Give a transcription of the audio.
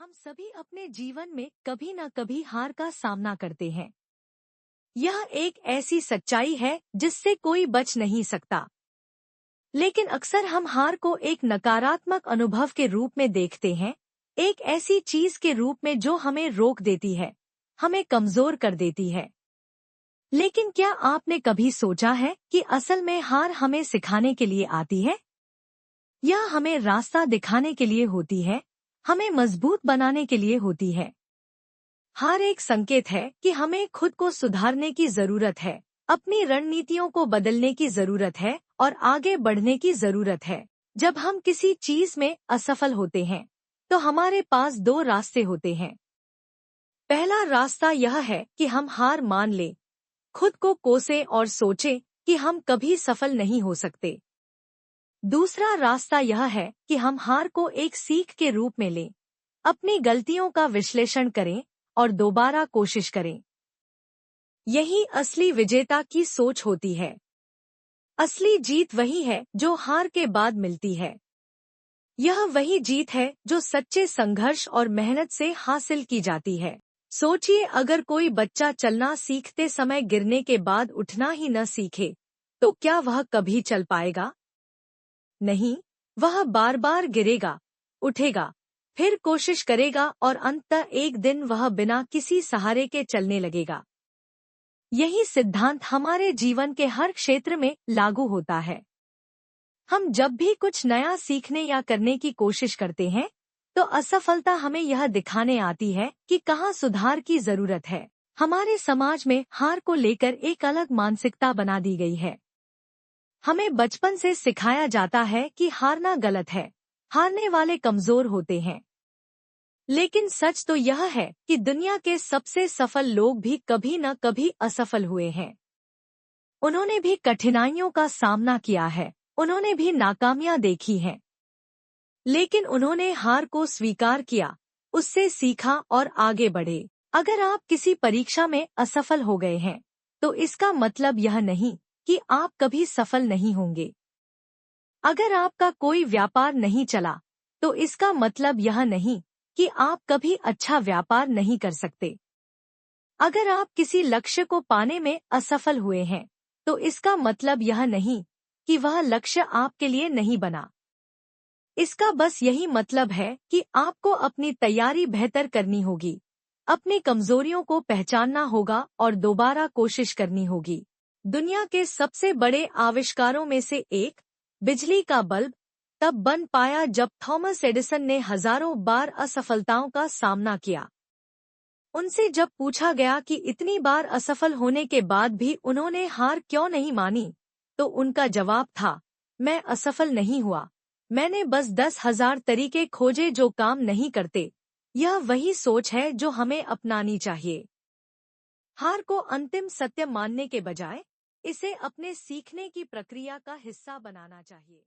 हम सभी अपने जीवन में कभी न कभी हार का सामना करते हैं। यह एक ऐसी सच्चाई है जिससे कोई बच नहीं सकता। लेकिन अक्सर हम हार को एक नकारात्मक अनुभव के रूप में देखते हैं, एक ऐसी चीज के रूप में जो हमें रोक देती है, हमें कमजोर कर देती है। लेकिन क्या आपने कभी सोचा है कि असल में हार हमें सिखाने के लिए आती है? यह हमें रास्ता दिखाने के लिए होती है, हमें मजबूत बनाने के लिए होती है। हार एक संकेत है कि हमें खुद को सुधारने की जरूरत है, अपनी रणनीतियों को बदलने की जरूरत है और आगे बढ़ने की जरूरत है। जब हम किसी चीज में असफल होते हैं, तो हमारे पास दो रास्ते होते हैं। पहला रास्ता यह है कि हम हार मान लें, खुद को कोसें और सोचें कि हम कभी सफल नहीं हो सकते। दूसरा रास्ता यह है कि हम हार को एक सीख के रूप में लें, अपनी गलतियों का विश्लेषण करें और दोबारा कोशिश करें। यही असली विजेता की सोच होती है। असली जीत वही है जो हार के बाद मिलती है। यह वही जीत है जो सच्चे संघर्ष और मेहनत से हासिल की जाती है। सोचिए, अगर कोई बच्चा चलना सीखते समय गिरने के बाद उठना ही न सीखे, तो क्या वह कभी चल पाएगा? नहीं, वह बार बार गिरेगा, उठेगा, फिर कोशिश करेगा और अंततः एक दिन वह बिना किसी सहारे के चलने लगेगा। यही सिद्धांत हमारे जीवन के हर क्षेत्र में लागू होता है। हम जब भी कुछ नया सीखने या करने की कोशिश करते हैं, तो असफलता हमें यह दिखाने आती है कि कहाँ सुधार की जरूरत है। हमारे समाज में हार को लेकर एक अलग मानसिकता बना दी गई है। हमें बचपन से सिखाया जाता है कि हारना गलत है, हारने वाले कमजोर होते हैं। लेकिन सच तो यह है कि दुनिया के सबसे सफल लोग भी कभी न कभी असफल हुए हैं। उन्होंने भी कठिनाइयों का सामना किया है, उन्होंने भी नाकामियां देखी हैं। लेकिन उन्होंने हार को स्वीकार किया, उससे सीखा और आगे बढ़े। अगर आप किसी परीक्षा में असफल हो गए हैं, तो इसका मतलब यह नहीं कि आप कभी सफल नहीं होंगे। अगर आपका कोई व्यापार नहीं चला, तो इसका मतलब यह नहीं कि आप कभी अच्छा व्यापार नहीं कर सकते। अगर आप किसी लक्ष्य को पाने में असफल हुए हैं, तो इसका मतलब यह नहीं कि वह लक्ष्य आपके लिए नहीं बना। इसका बस यही मतलब है कि आपको अपनी तैयारी बेहतर करनी होगी, अपनी कमजोरियों को पहचानना होगा और दोबारा कोशिश करनी होगी। दुनिया के सबसे बड़े आविष्कारों में से एक, बिजली का बल्ब, तब बन पाया जब थॉमस एडिसन ने हजारों बार असफलताओं का सामना किया। उनसे जब पूछा गया कि इतनी बार असफल होने के बाद भी उन्होंने हार क्यों नहीं मानी, तो उनका जवाब था, मैं असफल नहीं हुआ, मैंने बस 10,000 तरीके खोजे जो काम नहीं करते। यह वही सोच है जो हमें अपनानी चाहिए। हार को अंतिम सत्य मानने के बजाय इसे अपने सीखने की प्रक्रिया का हिस्सा बनाना चाहिए।